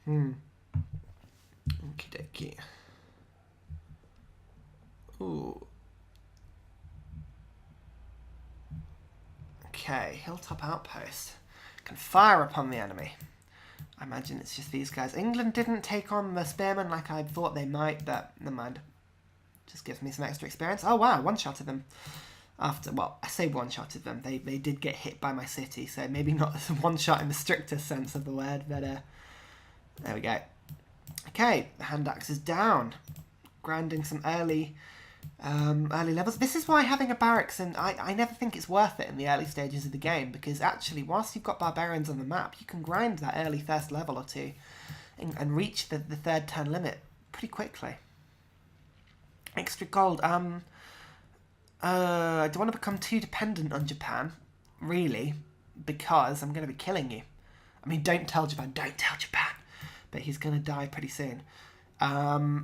Okie dokie. Ooh. Okay, hilltop outpost. Can fire upon the enemy. I imagine it's just these guys. England didn't take on the spearmen like I thought they might, but never mind. Just gives me some extra experience. Oh wow, one-shotted them. After, well, I say one-shotted them. They did get hit by my city, so maybe not one-shot in the strictest sense of the word, but there we go. Okay, the hand axe is down. Grinding some early levels. This is why having a barracks, and I never think it's worth it in the early stages of the game, because actually whilst you've got barbarians on the map, you can grind that early first level or two and reach the third turn limit pretty quickly. Extra gold. I don't want to become too dependent on Japan, really, because I'm going to be killing you. I mean, don't tell Japan, but he's going to die pretty soon. I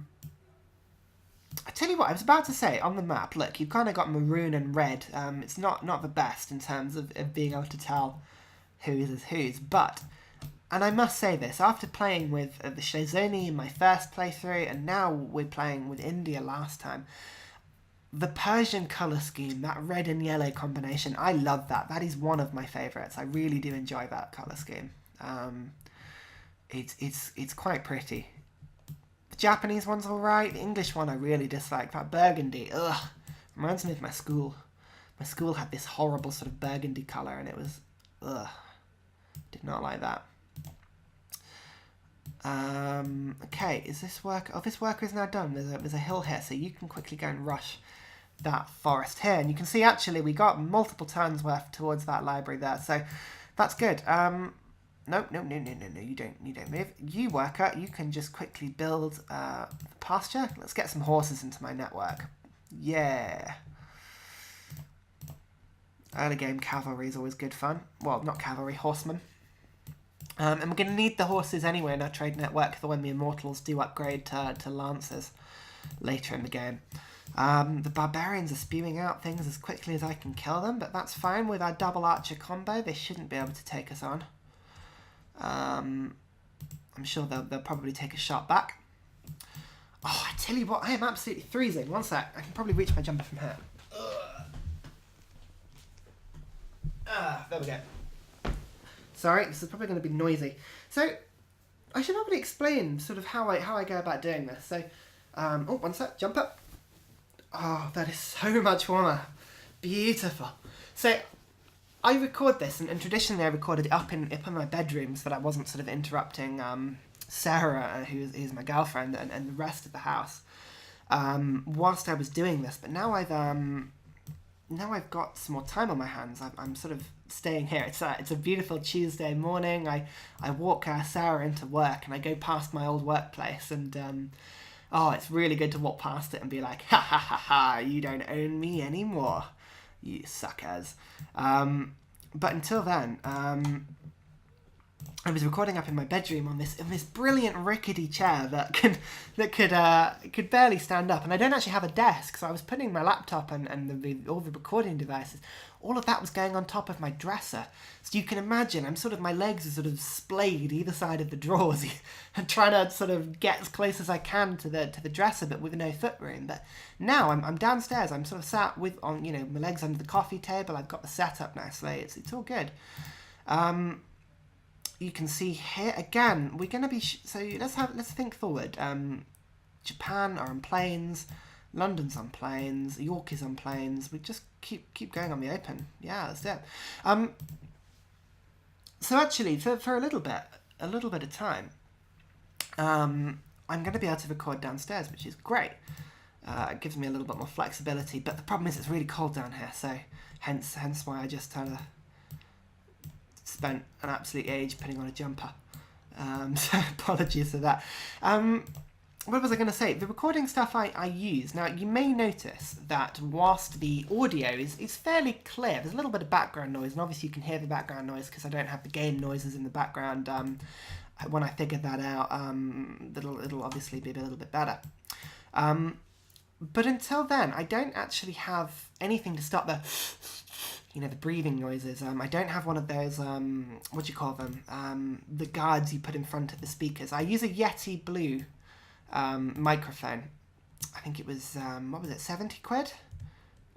tell you what, I was about to say, on the map, look, you've kind of got maroon and red. It's not the best in terms of being able to tell who is whose, but, and I must say this, after playing with the Shazoni in my first playthrough, and now we're playing with India last time, the Persian colour scheme, that red and yellow combination, I love that. That is one of my favourites. I really do enjoy that colour scheme. It's quite pretty. The Japanese one's alright. The English one I really dislike. That burgundy, ugh. Reminds me of my school. My school had this horrible sort of burgundy colour and it was, ugh. Did not like that. Okay, is this work? Oh, this worker is now done. There's a hill here, so you can quickly go and rush that forest here. And you can see actually we got multiple turns worth towards that library there, so that's good. No, you don't move. You, worker, you can just quickly build the pasture. Let's get some horses into my network. Yeah. Early game cavalry is always good fun. Well, not cavalry, horsemen. And we're going to need the horses anyway in our trade network for when the immortals do upgrade to lancers later in the game. The barbarians are spewing out things as quickly as I can kill them, but that's fine. With our double archer combo, they shouldn't be able to take us on. I'm sure they'll probably take a shot back. Oh, I tell you what, I am absolutely freezing. One sec, I can probably reach my jumper from here. There we go. Sorry, this is probably going to be noisy. So, I should probably explain sort of how I go about doing this. So, oh, one sec, jump up. Oh, that is so much warmer. Beautiful. So, I record this, and traditionally I recorded it up in my bedroom so that I wasn't sort of interrupting Sarah, who's my girlfriend, and the rest of the house whilst I was doing this. But now I've got some more time on my hands. I'm sort of staying here. It's a beautiful Tuesday morning. I walk Sarah into work, and I go past my old workplace, and oh, it's really good to walk past it and be like, ha ha ha ha, you don't own me anymore, you suckers. But until then, I was recording up in my bedroom on this brilliant rickety chair that could barely stand up, and I don't actually have a desk, so I was putting my laptop and all the recording devices, all of that was going on top of my dresser. So you can imagine, my legs are sort of splayed either side of the drawers, and trying to sort of get as close as I can to the dresser, but with no foot room. But now I'm downstairs. I'm sort of sat on my legs under the coffee table. I've got the setup nicely. It's all good. You can see here again. We're going to be so let's think forward. Japan are on planes. London's on planes. York is on planes. We just keep going on the open. Yeah, that's it. So actually, for a little bit of time, I'm going to be able to record downstairs, which is great. It gives me a little bit more flexibility. But the problem is it's really cold down here, so hence why I just kind of spent an absolute age putting on a jumper. So apologies for that. What was I going to say? The recording stuff I use. Now, you may notice that whilst the audio is fairly clear, there's a little bit of background noise, and obviously you can hear the background noise because I don't have the game noises in the background. When I figure that out, it'll obviously be a little bit better. But until then, I don't actually have anything to stop the you know, the breathing noises. I don't have one of those, what do you call them? The guards you put in front of the speakers. I use a Yeti Blue microphone. I think it was, what was it, 70 quid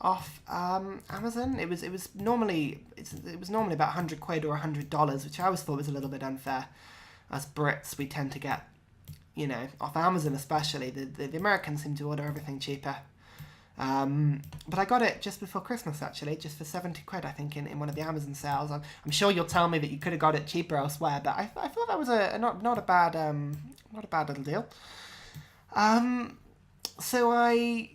off Amazon. It was normally about 100 quid or $100, which I always thought was a little bit unfair. As Brits, we tend to get, you know, off Amazon especially, the Americans seem to order everything cheaper. But I got it just before Christmas, actually, just for 70 quid, I think, in one of the Amazon sales. I'm sure you'll tell me that you could have got it cheaper elsewhere, but I thought that was not a bad little deal. So I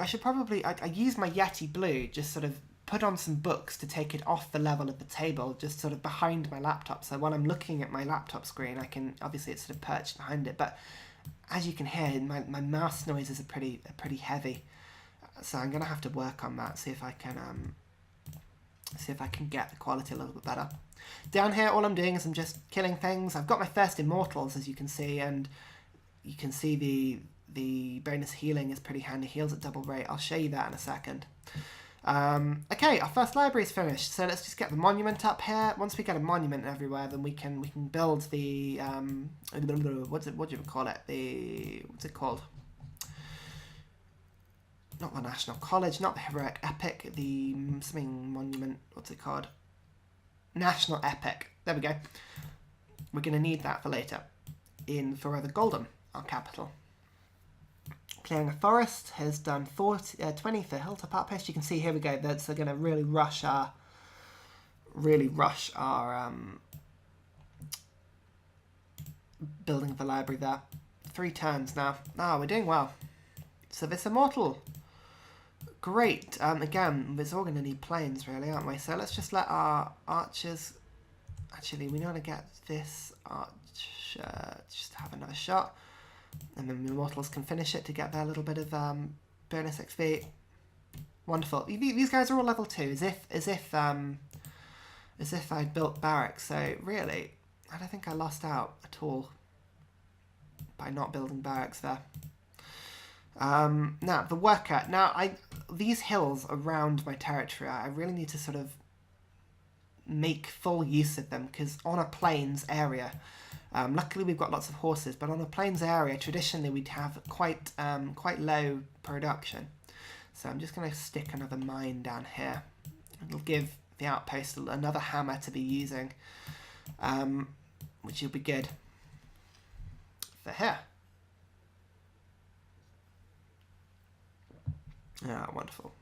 should probably, I use my Yeti Blue, just sort of put on some books to take it off the level of the table, just sort of behind my laptop. So when I'm looking at my laptop screen, I can, obviously it's sort of perched behind it, but as you can hear, my mouse noises are pretty heavy. So I'm going to have to work on that, see if I can get the quality a little bit better. Down here, all I'm doing is I'm just killing things. I've got my first immortals, as you can see, and you can see the bonus healing is pretty handy. Heals at double rate. I'll show you that in a second. Okay, our first library is finished, so let's just get the monument up here. Once we get a monument everywhere, then we can build the what do you call it? What's it called? Not the National College, not the Heroic Epic, the something monument. What's it called? National Epic. There we go. We're going to need that for later in Forever Golden, our capital. Clearing a forest has done 20 for Hilltop Outpost. You can see here we go. That's going to really rush our building of the library there. 3 turns now. Ah, we're doing well. So this immortal, great. Again, we're all going to need planes, really, aren't we? So let's just let our archers. Actually, we want to get this archer just to have another shot. And then the immortals can finish it to get their little bit of bonus XP. Wonderful. These guys are all level 2, as if I'd built barracks. So really, I don't think I lost out at all by not building barracks there. Now the worker. Now these hills around my territory, I really need to sort of make full use of them, because on a plains area. Luckily we've got lots of horses, but on a plains area, traditionally we'd have quite low production. So I'm just going to stick another mine down here. It'll give the outpost another hammer to be using, which will be good for here. Ah, wonderful.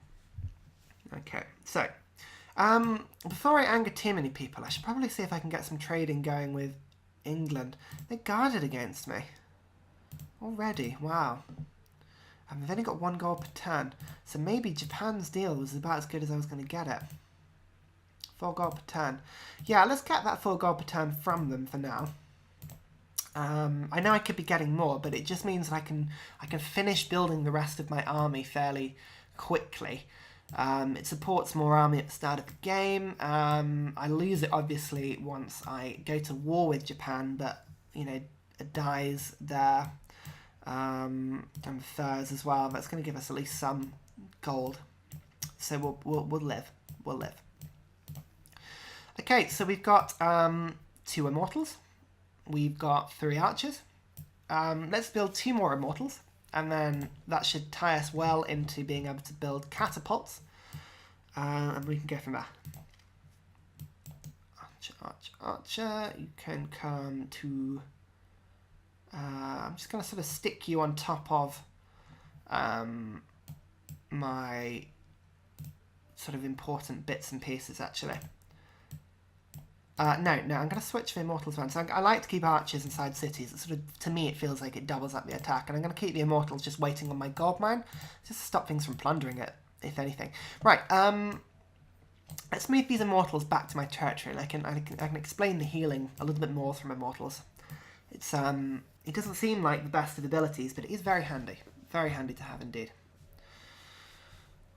Okay, so before I anger too many people, I should probably see if I can get some trading going with England. They're guarded against me already. Wow. I've only got 1 gold per turn, so maybe Japan's deal was about as good as I was going to get it. 4 gold per turn. Yeah, let's get that 4 gold per turn from them for now. I know I could be getting more, but it just means that I can finish building the rest of my army fairly quickly. It supports more army at the start of the game. I lose it obviously once I go to war with Japan, but you know, it dies there, and furs as well. That's going to give us at least some gold, so we'll live. Okay, so we've got 2 immortals, we've got 3 archers. Let's build 2 more immortals. And then that should tie us well into being able to build catapults. And we can go from there. Archer. You can come to... I'm just going to sort of stick you on top of my sort of important bits and pieces, actually. No, I'm going to switch the immortals around. So I like to keep archers inside cities. It sort of, to me, it feels like it doubles up the attack. And I'm going to keep the immortals just waiting on my gold mine, just to stop things from plundering it, if anything. Right, let's move these immortals back to my territory. And I can explain the healing a little bit more from immortals. It's it doesn't seem like the best of abilities, but it is very handy to have indeed.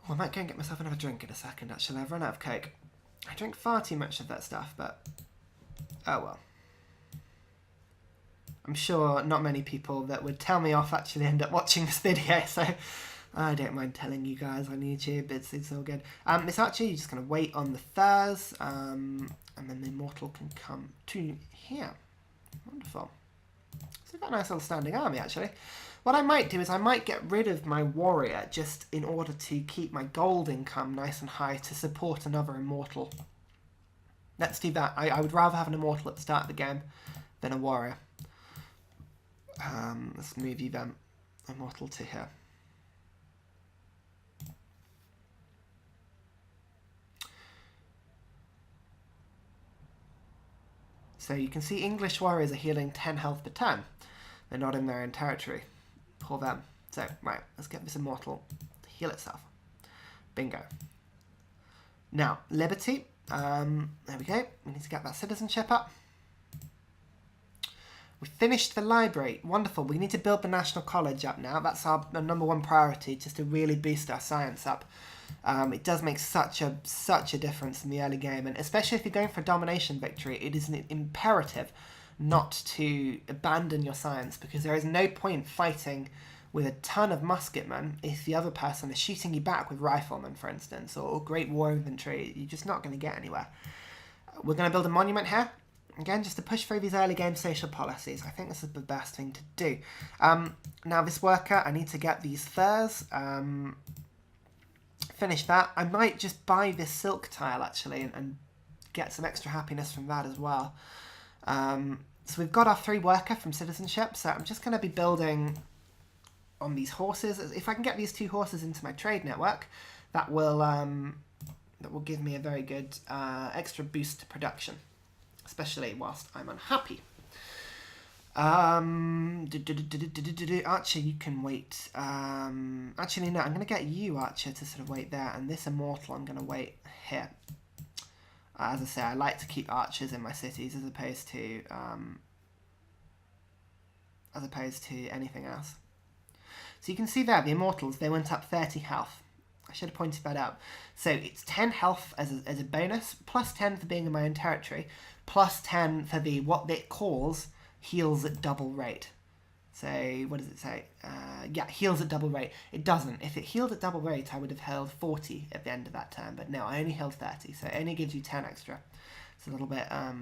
Oh, I might go and get myself another drink in a second. Actually, I've run out of Coke. I drink far too much of that stuff, but oh well. I'm sure not many people that would tell me off actually end up watching this video, so I don't mind telling you guys on YouTube, it's all good. This archer, you're just going to wait on the furs, and then the immortal can come to here. Wonderful. So we've got a nice little standing army, actually. What I might do is I might get rid of my warrior just in order to keep my gold income nice and high to support another immortal. Let's do that. I would rather have an immortal at the start of the game than a warrior. Let's move you then, immortal, to here. So you can see English warriors are healing 10 health per turn. They're not in their own territory. Pull them. So, right, let's get this immortal to heal itself. Bingo. Now, liberty. There we go. We need to get that citizenship up. We finished the library. Wonderful. We need to build the National College up now. That's our number one priority, just to really boost our science up. It does make such a difference in the early game, and especially if you're going for a domination victory, it is an imperative not to abandon your science, because there is no point fighting with a ton of musketmen if the other person is shooting you back with riflemen, for instance, or great war infantry. You're just not going to get anywhere. We're going to build a monument here. Again, just to push through these early game social policies. I think this is the best thing to do. Now, this worker, I need to get these furs. Finish that. I might just buy this silk tile, actually, and get some extra happiness from that as well. So we've got our 3 worker from citizenship, so I'm just going to be building on these horses. If I can get these 2 horses into my trade network, that will give me a very good extra boost to production, especially whilst I'm unhappy. Archer, you can wait. Actually, no, I'm going to get you, Archer, to sort of wait there, and this immortal I'm going to wait here. As I say, I like to keep archers in my cities as opposed to anything else. So you can see there, the immortals, they went up 30 health. I should have pointed that out. So it's 10 health as a bonus, plus 10 for being in my own territory, plus 10 for the what it calls heals at double rate. So what does it say? Yeah, heals at double rate. It doesn't. If it healed at double rate, I would have held 40 at the end of that turn, but no, I only held 30, so it only gives you 10 extra. It's a little bit, what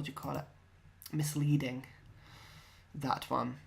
do you call it? Misleading, that one.